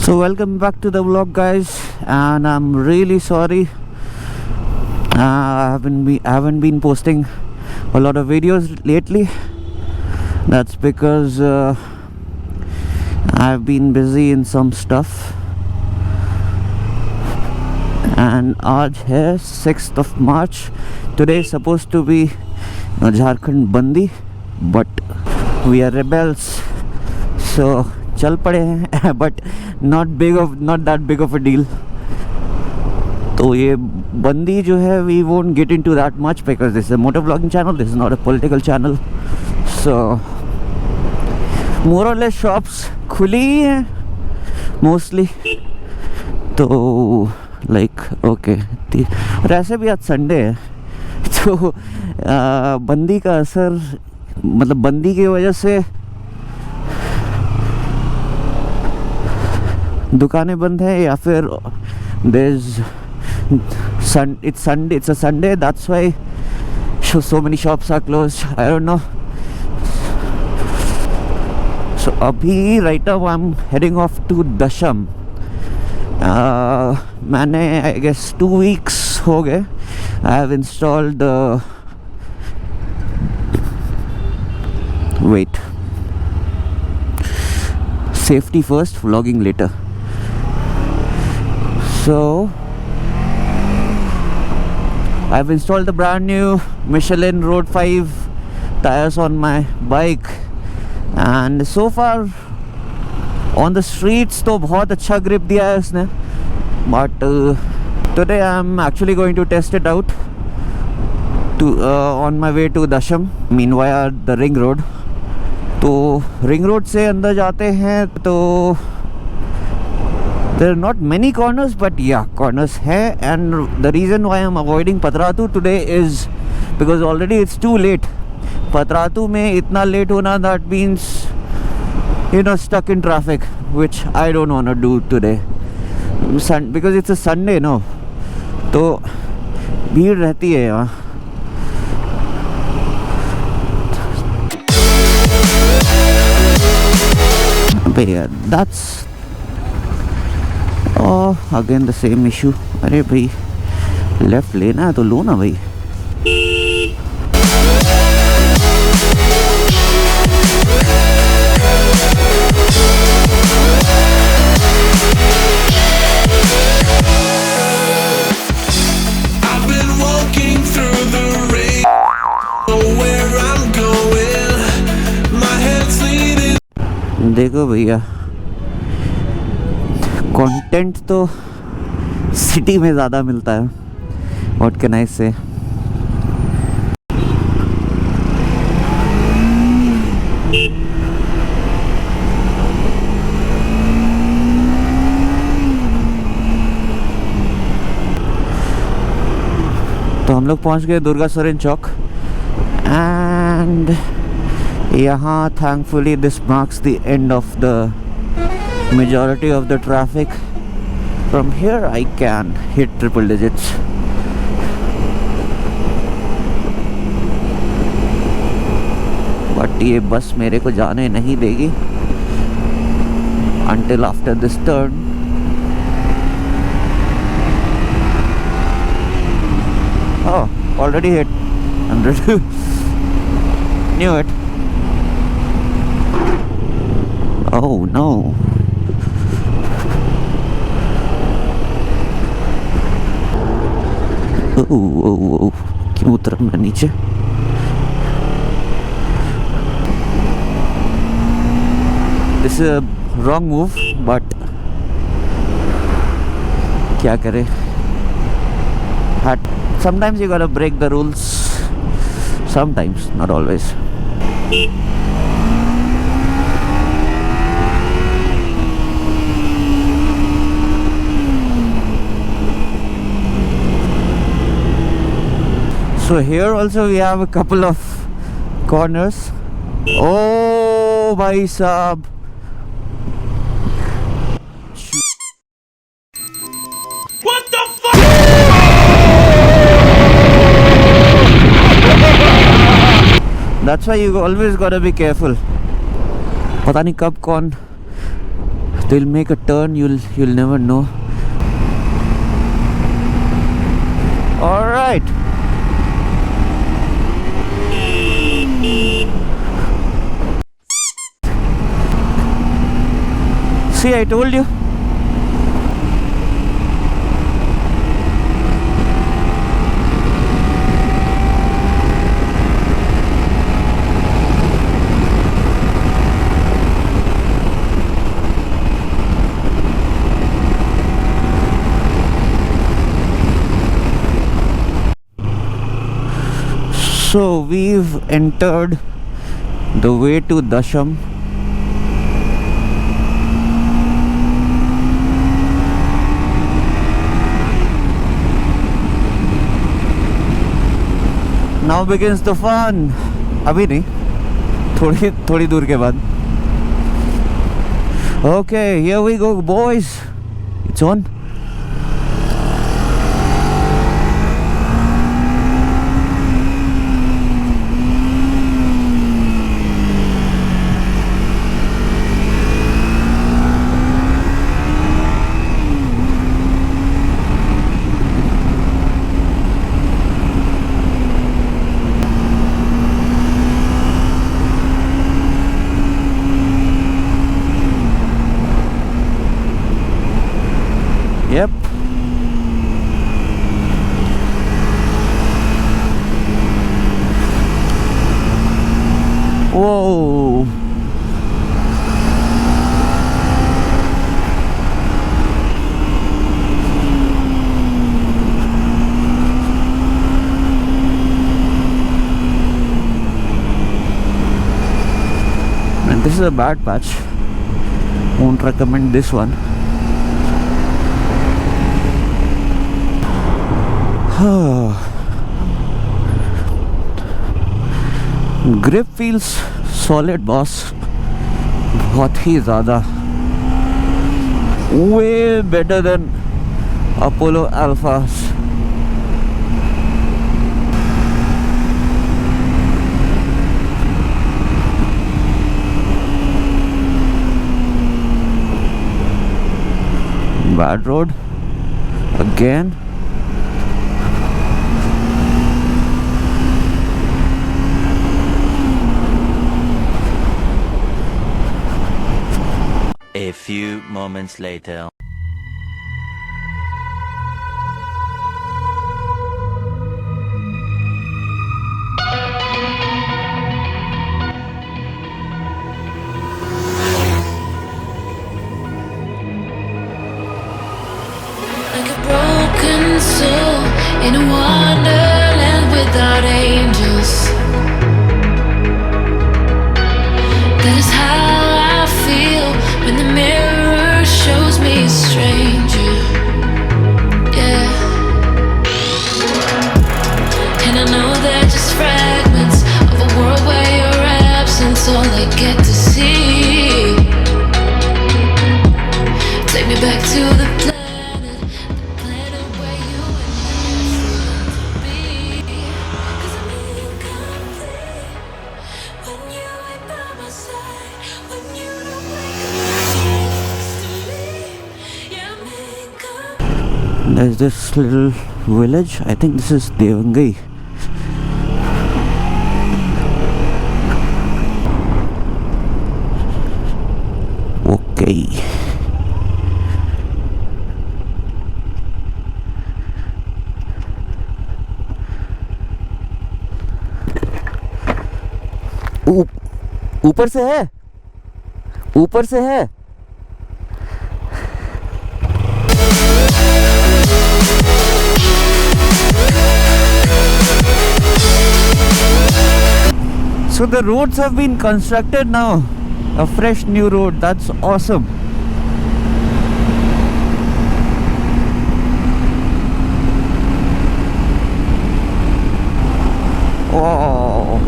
So welcome back to the vlog, guys, and I'm really sorry I haven't been posting a lot of videos lately. That's because I've been busy in some stuff. And आज है 6th of March. Today is supposed to be Jharkhand Bandi, but we are rebels, so चल पड़े हैं but not that big of a deal. तो ये बंदी जो है, we won't get into that much because this is a motovlogging channel, this is not a political channel. So more or less shops खुली ही हैं mostly. तो like okay, और ऐसे भी आज संडे है, तो बंदी का असर, मतलब बंदी की वजह से दुकानें बंद है, या फिर it's a Sunday, that's why so many shops are closed. I don't know. So abhi right now I'm heading off to Dassam. मैंने I guess 2 weeks हो गए I have installed the safety first, vlogging later. So I've installed the brand new Michelin Road 5 tires on my bike, and so far on the streets तो बहुत अच्छा grip दिया है इसने. But today I'm actually going to test it out on my way to Dassam, via the ring road. तो ring road से अंदर जाते हैं तो there are not many corners, but yeah, corners है. And the reason why I'm avoiding Patratu today is because already it's too late. Patratu में इतना late होना, that means stuck in traffic, which I don't want to do today because it's a Sunday, no, तो भीड़ रहती है यहाँ. But yeah, that's again the same issue. अरे भाई लेफ्ट लेना है तो लो ना भाई. देखो भैया, कंटेंट तो सिटी में ज़्यादा मिलता है. व्हाट कैन आई से. तो हम लोग पहुंच गए दुर्गा सोरेन चौक, एंड यहाँ thankfully this marks the end of the majority of the traffic. From here I can hit triple digits. But ये बस मेरे को जाने नहीं देगी until after this turn. Oh, already hit 100. Knew it. Oh no. Oh, क्यों उतरा मैं नीचे. This is a wrong move, but क्या करे. Sometimes you gotta break the rules. Sometimes, not always. So here also we have a couple of corners. Oh bhai sahab. What the fuck? That's why you always gotta be careful. पता नहीं कब कौन They'll make a turn, you'll never know. All right. See, I told you. So we've entered the way to Dassam. Now begins the fun. अभी नहीं, थोड़ी दूर के बाद. Okay, here we go, boys. It's on. Yep. Whoa. And this is a bad patch. Won't recommend this one. Grip feels solid, boss. बहुत ही ज़्यादा. Way better than Apollo Alphas. Bad road again. A few moments later. Like a broken soul in a wonderland without angels. That is how I feel when the mirror shows me a stranger. Yeah. And I know they're just fragments of a world where your absence all I get to see. Take me back to the planet where you and I used to be. 'Cause I'm incomplete when you ain't by my side, when you don't wake up next to me. Yeah, I'm incomplete. There's this little village. I think this is Devangai. Okay. ऊपर से है, ऊपर से है. So the roads have been constructed now. A fresh new road. That's awesome. Wow.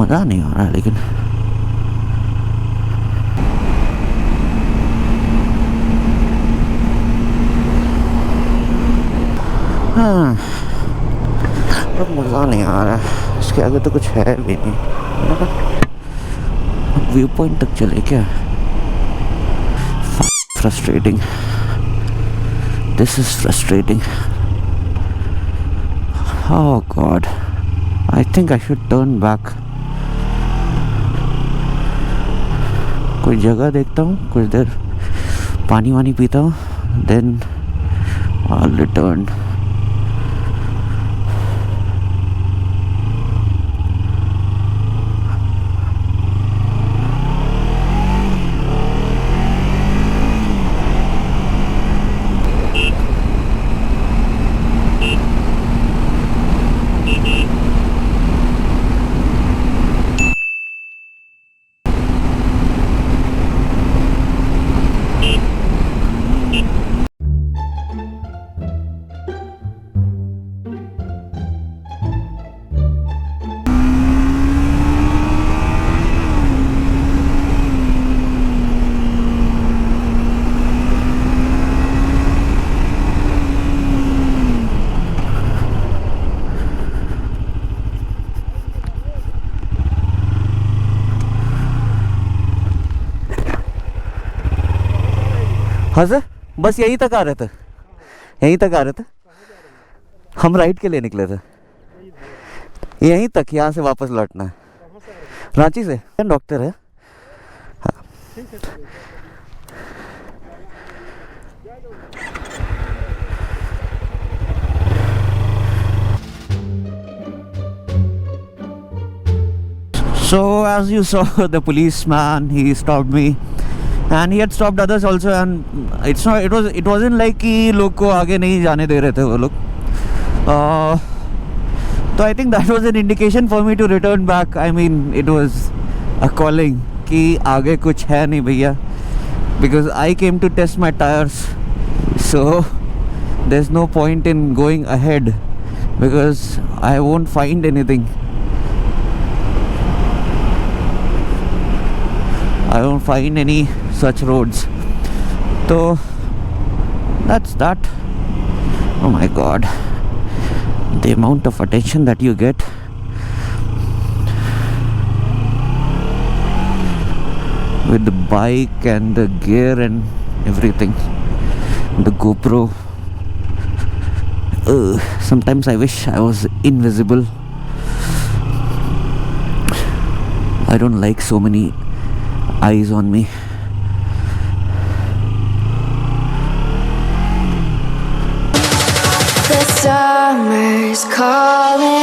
मज़ा नहीं आ रहा है लेकिन हाँ, अब मज़ा नहीं आ रहा है। इसके आगे तो कुछ है भी नहीं। व्यू पॉइंट तक चले क्या? Frustrating, this is frustrating. Oh God, I think I should turn back. कोई जगह देखता हूँ, कुछ देर पानी वानी पीता हूँ, then I'll return. हाँ सर, बस यहीं तक आ रहे थे, यहीं तक आ रहे थे। हम राइड के लिए निकले थे, यहीं तक, यहाँ से वापस लौटना है। रांची से डॉक्टर है। हाँ। So as you saw, the policeman, he stopped me. And he had stopped others also, and it wasn't like कि लोग को आगे नहीं जाने दे रहे थे वो लोग। तो I think that was an indication for me to return back. I mean, it was a calling कि आगे कुछ है नहीं भैया, because I came to test my tires, so there's no point in going ahead because I won't find anything. I won't find any such roads. So that's that. Oh my God, the amount of attention that you get. With the bike and the gear and everything, the GoPro. Sometimes I wish I was invisible. I don't like so many eyes on me. The summer's calling.